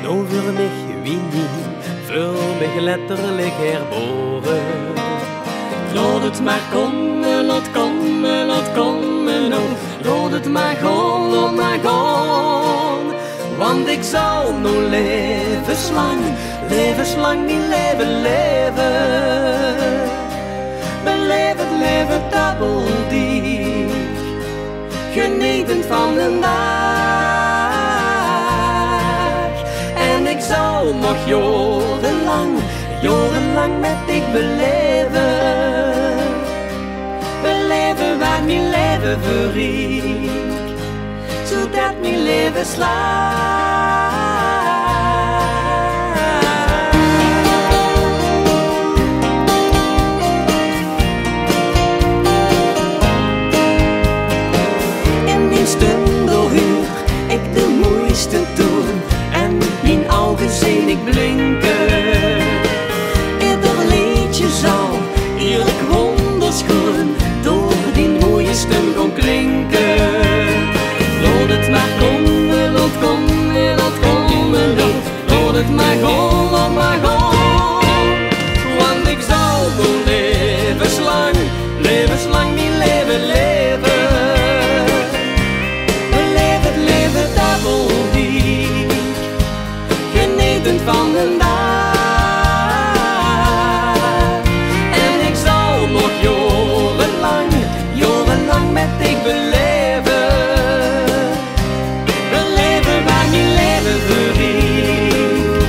Nou voor mich wie nie, voor mich letterlijk herboren. Laat het maar komen, laat komen, laat komen, nou. Laat het maar gaan, laat maar gaan. Want ik zal nou levenslang mijn leven leven. Beleef het leven dubbeldiep, genietend van de dag. En ik zal nog jarenlang met ik beleven. Beleven wat mijn leven verriekt, zodat mijn leven slaat. In die stunden huur ik de mooiste toon en mijn ogen zien ik blinken. Ieder liedje zal eerlijk wonderschoon door die mooie stem kon klinken. Laat het maar komen, laat komen, laat komen, laat het maar gaan, laat maar gaan. Want ik zal voor levenslang mijn leven leven. Beleef het leven dubbeldiep, genietend van de dag. En ik zal nog jarenlang met ik beleven. Beleven waar mijn leven verriekt,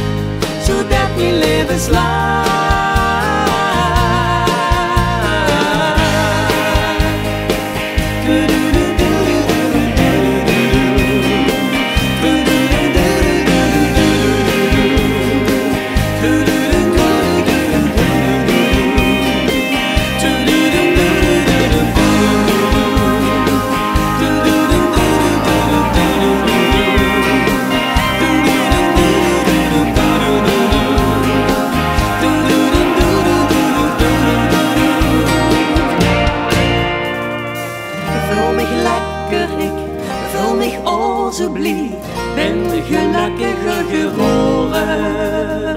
zodat mijn leven slaat. Vul mich alsjeblieft, ben gelukkiger geworden.